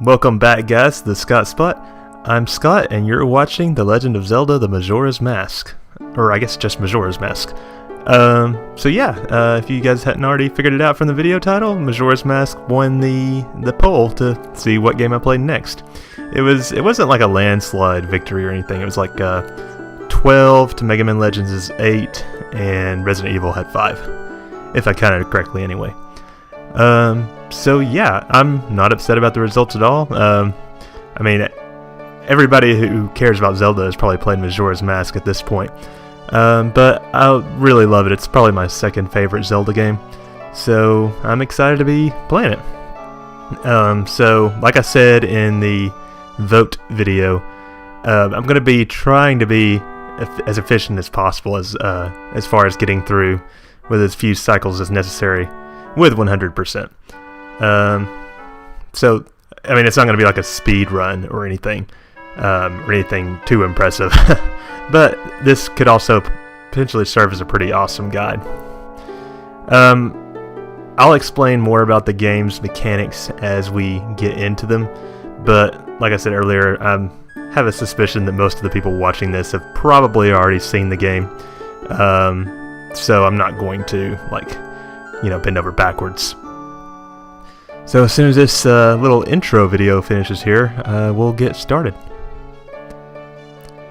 Welcome back, guys, to TheScottSpot. I'm Scott, and you're watching The Legend of Zelda: The Majora's Mask. Or I guess just Majora's Mask. If you guys hadn't already figured it out from the video title, Majora's Mask won the poll to see what game I played next. It wasn't like a landslide victory or anything. It was like 12 to Mega Man Legends is 8, and Resident Evil had 5, if I counted it correctly anyway. I'm not upset about the results at all. I mean, everybody who cares about Zelda has probably played Majora's Mask at this point. But I really love it. It's probably my second favorite Zelda game. So I'm excited to be playing it. So like I said in the vote video, I'm going to be trying to be as efficient as possible as far as getting through with as few cycles as necessary with 100%. So, I mean, it's not going to be like a speed run or anything too impressive. But this could also potentially serve as a pretty awesome guide. I'll explain more about the game's mechanics as we get into them, but like I said earlier, I have a suspicion that most of the people watching this have probably already seen the game, so I'm not going to, bend over backwards. So as soon as this little intro video finishes here, we'll get started.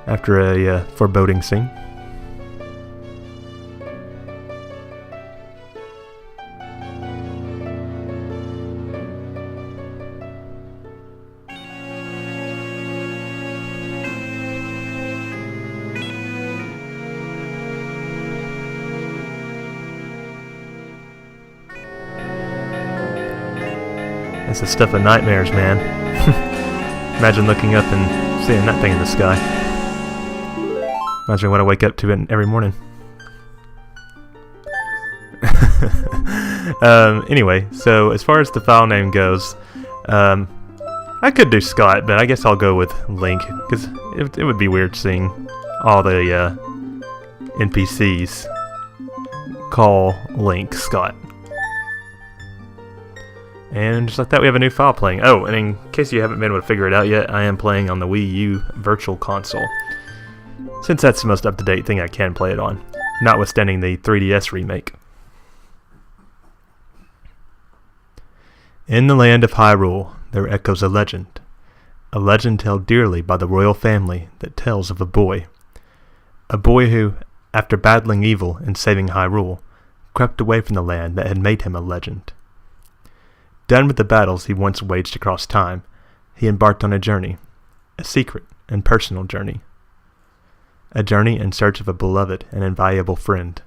After a foreboding scene. It's the stuff of nightmares, man. Imagine looking up and seeing that thing in the sky. Imagine what I wake up to every morning. Anyway, so as far as the file name goes, I could do Scott, but I guess I'll go with Link, because it would be weird seeing all the NPCs call Link Scott. And just like that, we have a new file playing. Oh, and in case you haven't been able to figure it out yet, I am playing on the Wii U Virtual Console, since that's the most up-to-date thing I can play it on, notwithstanding the 3DS remake. In the land of Hyrule, there echoes a legend told dearly by the royal family that tells of a boy who, after battling evil and saving Hyrule, crept away from the land that had made him a legend. Done with the battles he once waged across time, he embarked on a journey, a secret and personal journey. A journey in search of a beloved and invaluable friend.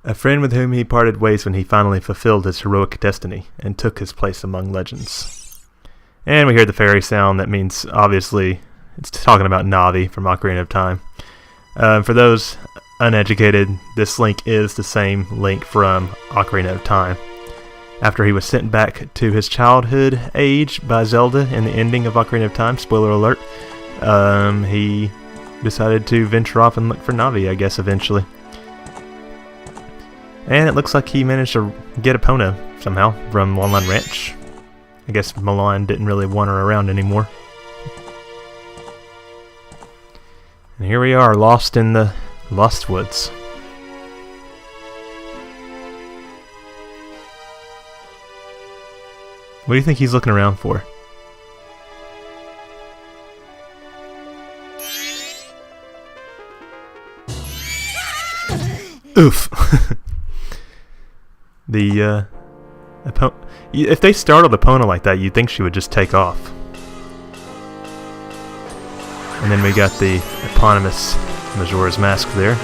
A friend with whom he parted ways when he finally fulfilled his heroic destiny and took his place among legends. And we hear the fairy sound. That means, obviously, it's talking about Navi from Ocarina of Time. For those uneducated, this Link is the same Link from Ocarina of Time. After he was sent back to his childhood age by Zelda in the ending of Ocarina of Time, spoiler alert, he decided to venture off and look for Navi, I guess, eventually. And it looks like he managed to get Epona somehow from Lon Ranch. I guess Milan didn't really want her around anymore. And here we are, lost in the Lost Woods. What do you think he's looking around for? Oof. If they startled Epona like that, you'd think she would just take off. And then we got the eponymous Majora's Mask there.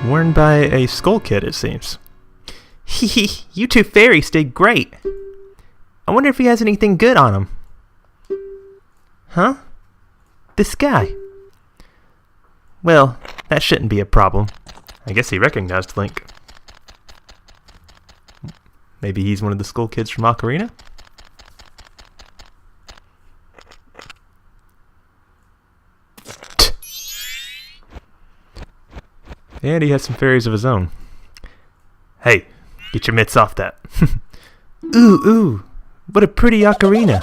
Worn by a Skull Kid, it seems. Hee, you two fairies did great. I wonder if he has anything good on him. Huh? This guy. Well, that shouldn't be a problem. I guess he recognized Link. Maybe he's one of the school kids from Ocarina? And he has some fairies of his own. Hey, get your mitts off that. Ooh, what a pretty ocarina.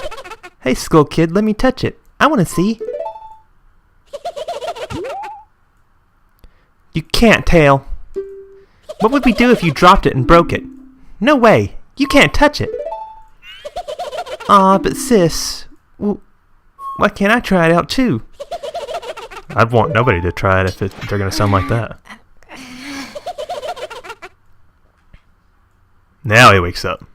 Hey, skull kid, let me touch it. I want to see. You can't, Tail. What would we do if you dropped it and broke it? No way, you can't touch it. Aw, but sis, why can't I try it out too? I'd want nobody to try it if they're going to sound like that. Now he wakes up.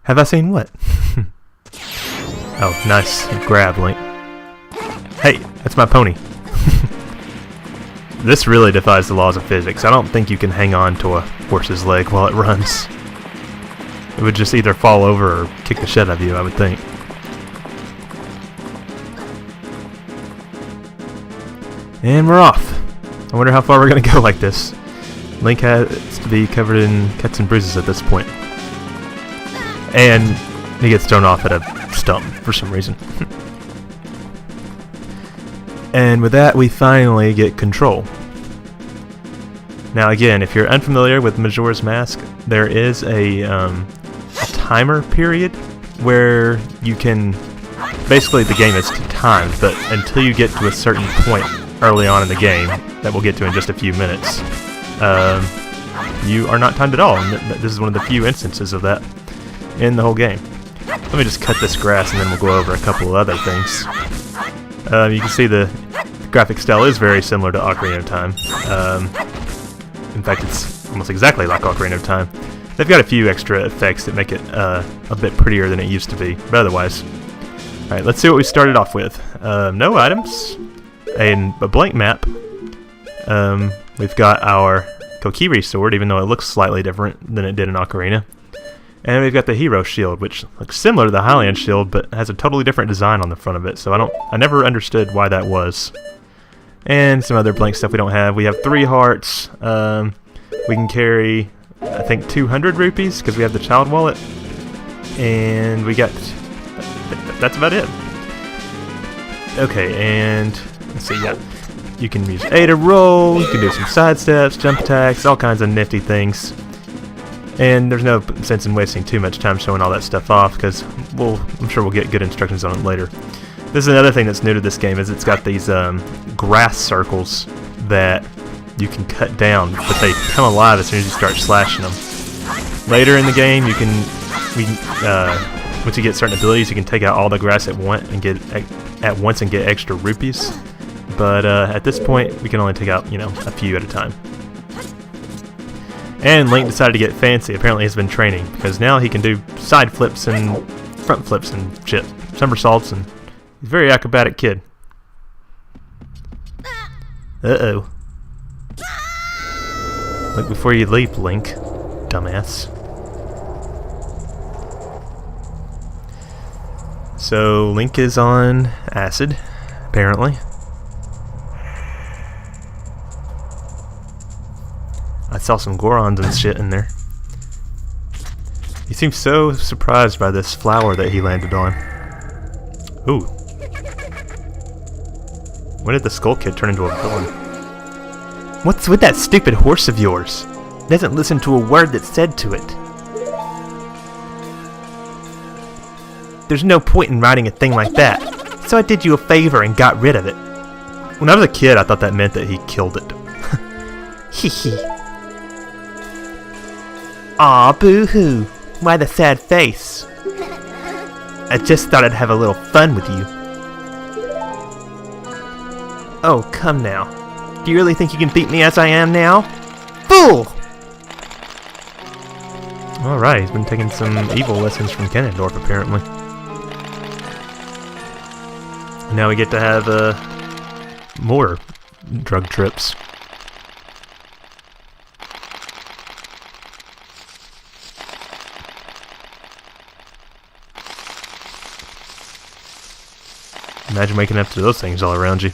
Have I seen what? Oh, nice grab, Link. Hey, that's my pony. This really defies the laws of physics. I don't think you can hang on to a horse's leg while it runs. It would just either fall over or kick the shit out of you, I would think. And we're off. I wonder how far we're going to go like this. Link has to be covered in cuts and bruises at this point. And he gets thrown off at a stump for some reason. And with that, we finally get control. Now again, if you're unfamiliar with Majora's Mask, there is a timer period where you can... Basically the game is timed, but until you get to a certain point early on in the game, that we'll get to in just a few minutes, you are not timed at all. And this is one of the few instances of that in the whole game. Let me just cut this grass and then we'll go over a couple of other things. You can see the graphic style is very similar to Ocarina of Time. In fact, it's almost exactly like Ocarina of Time. They've got a few extra effects that make it a bit prettier than it used to be, but otherwise. Alright, let's see what we started off with. No items, a blank map. We've got our Kokiri Sword, even though it looks slightly different than it did in Ocarina. And we've got the Hero Shield, which looks similar to the Hylian Shield, but has a totally different design on the front of it, so I never understood why that was. And some other blank stuff we don't have. We have 3 hearts. We can carry, I think, 200 rupees, because we have the child wallet. And we got... That's about it. Okay, and... Let's see, yeah. You can use A to roll, you can do some side steps, jump attacks, all kinds of nifty things. And there's no sense in wasting too much time showing all that stuff off, because I'm sure we'll get good instructions on it later. This is another thing that's new to this game, is it's got these grass circles that you can cut down, but they come alive as soon as you start slashing them. Later in the game, you can, once you get certain abilities, you can take out all the grass at once and get extra rupees. But at this point, we can only take out, a few at a time. And Link decided to get fancy. Apparently he's been training, because now he can do side flips and front flips and shit. Somersaults, and he's a very acrobatic kid. Uh-oh. Look before you leap, Link. Dumbass. So, Link is on acid, apparently. I saw some Gorons and shit in there. He seems so surprised by this flower that he landed on. Ooh. When did the Skull Kid turn into a villain? What's with that stupid horse of yours? It doesn't listen to a word that's said to it. There's no point in riding a thing like that, so I did you a favor and got rid of it. When I was a kid, I thought that meant that he killed it. Hee hee. Aw, boo-hoo. Why the sad face? I just thought I'd have a little fun with you. Oh, come now. Do you really think you can beat me as I am now? Fool! Alright, he's been taking some evil lessons from Ganondorf, apparently. And now we get to have more drug trips. Imagine waking up to those things all around you.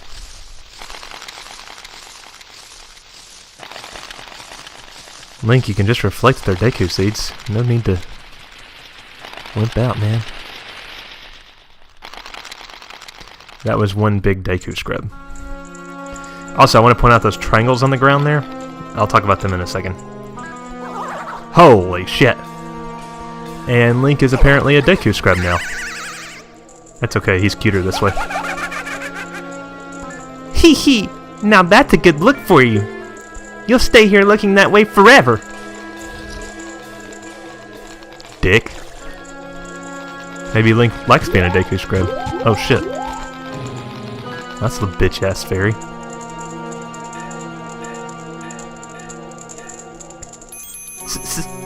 Link, you can just reflect their Deku seeds. No need to wimp out, man. That was one big Deku scrub. Also, I want to point out those triangles on the ground there. I'll talk about them in a second. Holy shit! And Link is apparently a Deku scrub now. That's okay, he's cuter this way. Hee hee! Now that's a good look for you. You'll stay here looking that way forever. Dick. Maybe Link likes being a Deku scrub. Oh shit. That's the bitch-ass fairy.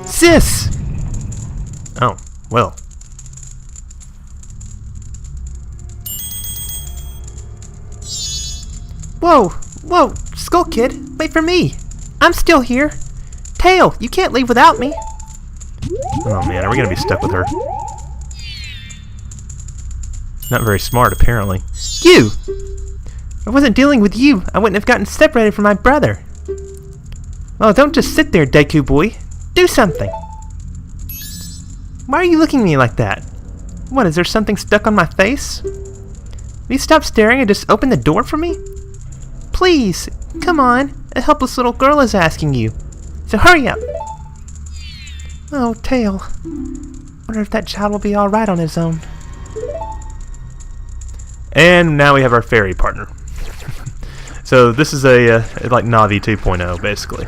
Sis! Oh, well. Whoa! Whoa! Skull Kid, wait for me! I'm still here! Tail, you can't leave without me! Oh man, are we gonna be stuck with her? Not very smart, apparently. You! If I wasn't dealing with you, I wouldn't have gotten separated from my brother. Oh, don't just sit there, Deku boy. Do something! Why are you looking at me like that? What, is there something stuck on my face? Will you stop staring and just open the door for me? Please! Come on! A helpless little girl is asking you. So hurry up! Oh, Tail. Wonder if that child will be alright on his own. And now we have our fairy partner. So this is a like Navi 2.0 basically.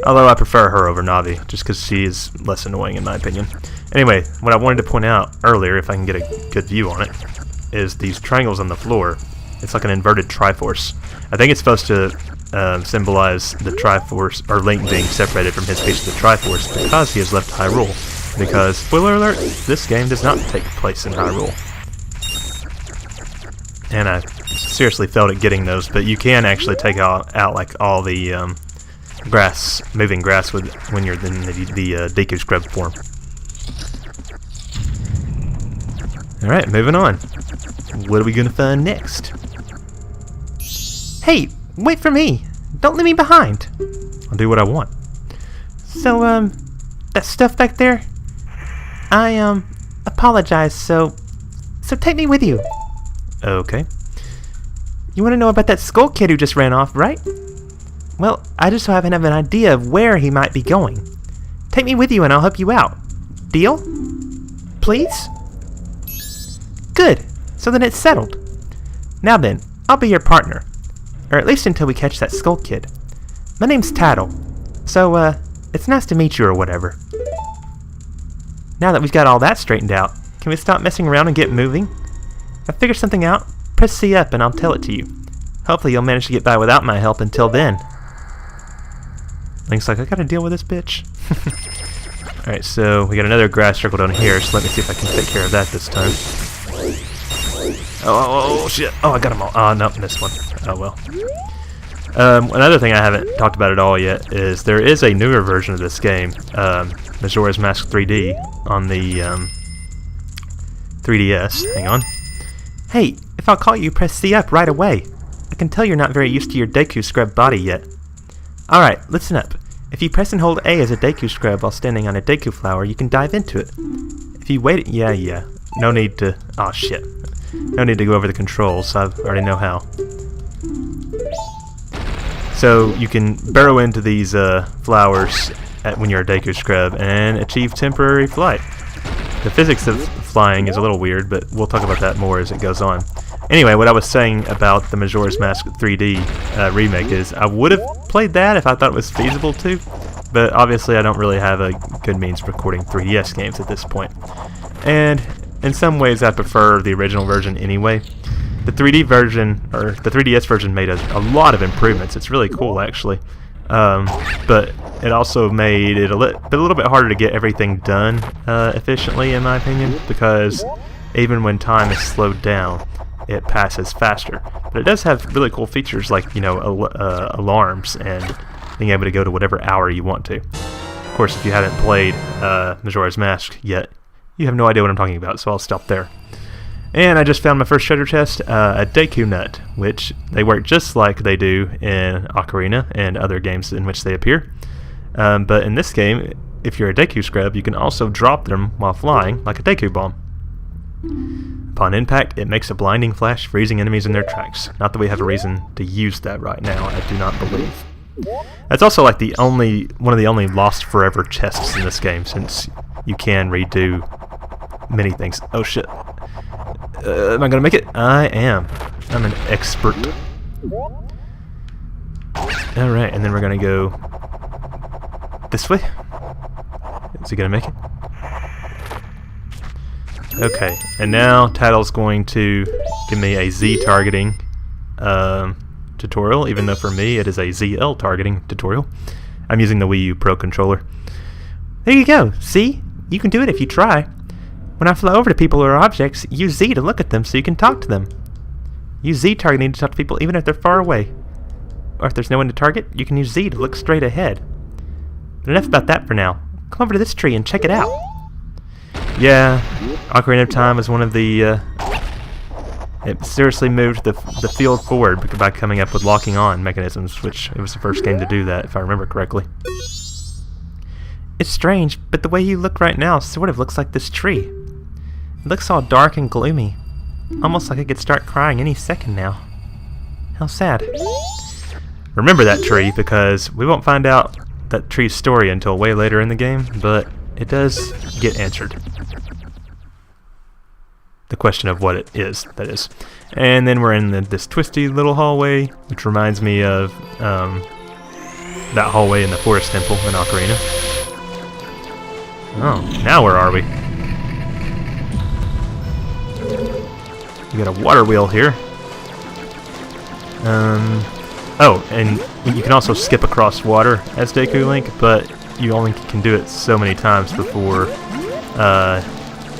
Although I prefer her over Navi, just because she is less annoying in my opinion. Anyway, what I wanted to point out earlier, if I can get a good view on it, is these triangles on the floor. It's like an inverted Triforce. I think it's supposed to symbolize the Triforce, or Link being separated from his piece of the Triforce because he has left Hyrule. Because, spoiler alert, this game does not take place in Hyrule. And I seriously failed at getting those, but you can actually take out like all the grass, moving grass when you're in the Deku Scrub form. Alright, moving on. What are we gonna find next? Hey, wait for me! Don't leave me behind! I'll do what I want. So, that stuff back there? I, apologize, so take me with you. Okay. You want to know about that Skull Kid who just ran off, right? Well, I just so happen to have an idea of where he might be going. Take me with you and I'll help you out. Deal? Please? Good. So then it's settled. Now then, I'll be your partner. Or at least until we catch that Skull Kid. My name's Tattle. So, it's nice to meet you or whatever. Now that we've got all that straightened out, can we stop messing around and get moving? If I figure something out, press C up and I'll tell it to you. Hopefully you'll manage to get by without my help until then. Link's like, I gotta deal with this bitch. Alright, so we got another grass circle down here, so let me see if I can take care of that this time. Oh shit. Oh, I got them all. Oh, no, missed one. Oh, well. Another thing I haven't talked about at all yet is there is a newer version of this game, Majora's Mask 3D, on the 3DS. Hang on. Hey, if I'll call you, press C up right away. I can tell you're not very used to your Deku Scrub body yet. Alright, listen up. If you press and hold A as a Deku Scrub while standing on a Deku flower, you can dive into it. If you wait... Yeah. No need to... Oh, shit. No need to go over the controls, I already know how. So, you can burrow into these flowers when you're a Deku Scrub and achieve temporary flight. The physics of flying is a little weird, but we'll talk about that more as it goes on. Anyway, what I was saying about the Majora's Mask 3D remake is I would have played that if I thought it was feasible to, but obviously I don't really have a good means of recording 3DS games at this point. And in some ways I prefer the original version anyway. The 3D version, or the 3DS version, made a lot of improvements. It's really cool actually. But it also made it a little bit harder to get everything done efficiently, in my opinion, because even when time is slowed down, it passes faster. But it does have really cool features like, you know, alarms and being able to go to whatever hour you want to. Of course, if you haven't played Majora's Mask yet, you have no idea what I'm talking about, so I'll stop there. And I just found my first treasure chest, a Deku Nut, which they work just like they do in Ocarina and other games in which they appear. But in this game, if you're a Deku Scrub, you can also drop them while flying, like a Deku Bomb. Upon impact, it makes a blinding flash, freezing enemies in their tracks. Not that we have a reason to use that right now, I do not believe. That's also like one of the only lost forever chests in this game, since you can redo many things. Oh shit. Am I gonna make it? I am. I'm an expert. Alright, and then we're gonna go this way. Is he gonna make it? Okay, and now Tattle's going to give me a Z targeting tutorial, even though for me it is a ZL targeting tutorial. I'm using the Wii U Pro controller. There you go, see? You can do it if you try. When I fly over to people or objects, use Z to look at them so you can talk to them. Use Z targeting to talk to people even if they're far away. Or if there's no one to target, you can use Z to look straight ahead. But enough about that for now. Come over to this tree and check it out. Yeah, Ocarina of Time is one of the, it seriously moved the field forward by coming up with locking on mechanisms, which it was the first game to do that, if I remember correctly. It's strange, but the way you look right now sort of looks like this tree. It looks all dark and gloomy, almost like I could start crying any second now. How sad. Remember that tree, because we won't find out that tree's story until way later in the game, but it does get answered. The question of what it is, that is. And then we're in this twisty little hallway, which reminds me of that hallway in the Forest Temple in Ocarina. Oh, now where are we? We got a water wheel here. Oh, and you can also skip across water as Deku Link, but you only can do it so many times before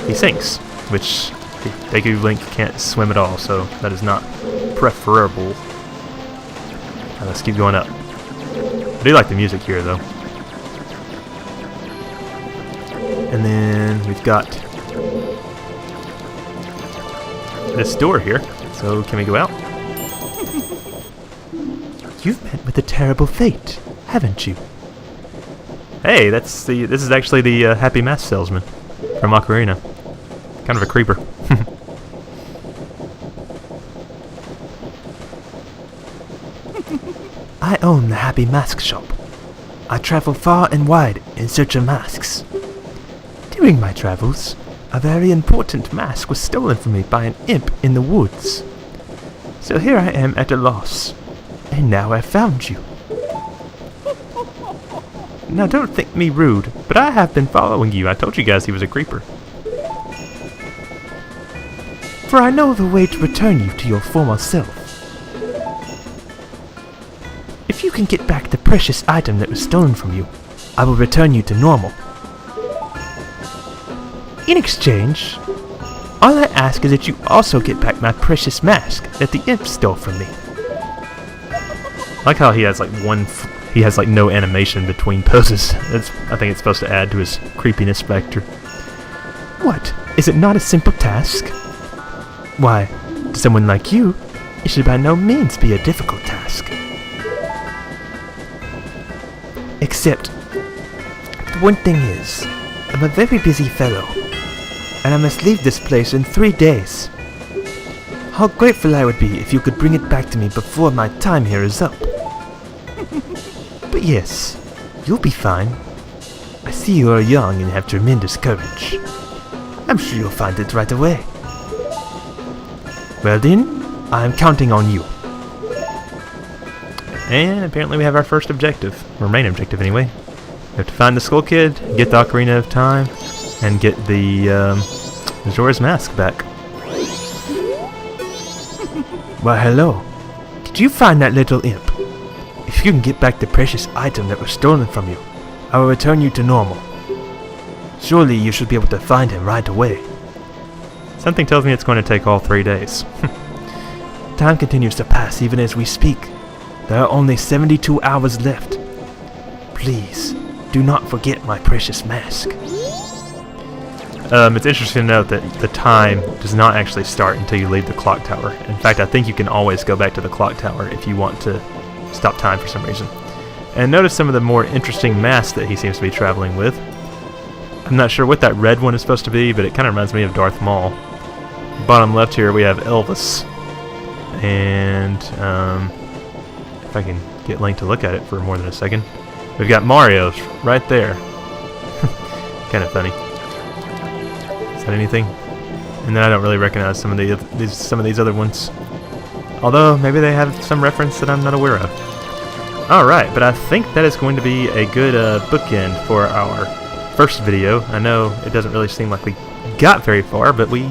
he sinks, which Deku Link can't swim at all, so that is not preferable. Let's keep going up. I do like the music here, though. And then we've got this door here, so can we go out? You've met with a terrible fate, haven't you? Hey, this is actually the Happy Mask Salesman from Ocarina. Kind of a creeper. I own the Happy Mask Shop. I travel far and wide in search of masks. During my travels, a very important mask was stolen from me by an imp in the woods. So here I am at a loss, and now I've found you. Now don't think me rude, but I have been following you. I told you guys he was a creeper. For I know the way to return you to your former self. If you can get back the precious item that was stolen from you, I will return you to normal. In exchange, all I ask is that you also get back my precious mask that the imp stole from me. I like how he has like no animation between poses. I think it's supposed to add to his creepiness factor. What? Is it not a simple task? Why, to someone like you, it should by no means be a difficult task. Except, the one thing is, I'm a very busy fellow, and I must leave this place in 3 days. How grateful I would be if you could bring it back to me before my time here is up. But yes, you'll be fine. I see you are young and have tremendous courage. I'm sure you'll find it right away. Well then, I'm counting on you. And apparently we have our first objective, or main objective anyway. We have to find the Skull Kid, get the Ocarina of Time, and get the Majora's Mask back. Why hello. Did you find that little imp? If you can get back the precious item that was stolen from you, I will return you to normal. Surely you should be able to find him right away. Something tells me it's going to take all 3 days. Time continues to pass even as we speak. There are only 72 hours left. Please, do not forget my precious mask. It's interesting to note that the time does not actually start until you leave the clock tower. In fact, I think you can always go back to the clock tower if you want to stop time for some reason. and notice some of the more interesting masks that he seems to be traveling with. I'm not sure what that red one is supposed to be, but it kind of reminds me of Darth Maul. Bottom left here we have Elvis, and if I can get Link to look at it for more than a second, we've got Mario right there. Kind of funny. Is that anything? And then I don't really recognize some of these other ones. Although maybe they have some reference that I'm not aware of. Alright, but I think that is going to be a good bookend for our first video. I know it doesn't really seem like we got very far, but we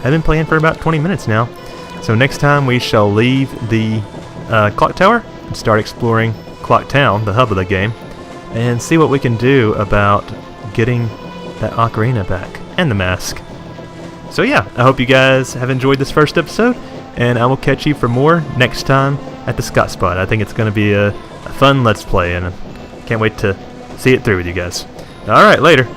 have been playing for about 20 minutes now. So next time we shall leave the clock tower and start exploring Clock Town, the hub of the game, and see what we can do about getting that ocarina back and the mask. So yeah, I hope you guys have enjoyed this first episode, and I will catch you for more next time at TheScottSpot. I think it's going to be a fun Let's Play, and I can't wait to see it through with you guys. Alright, later.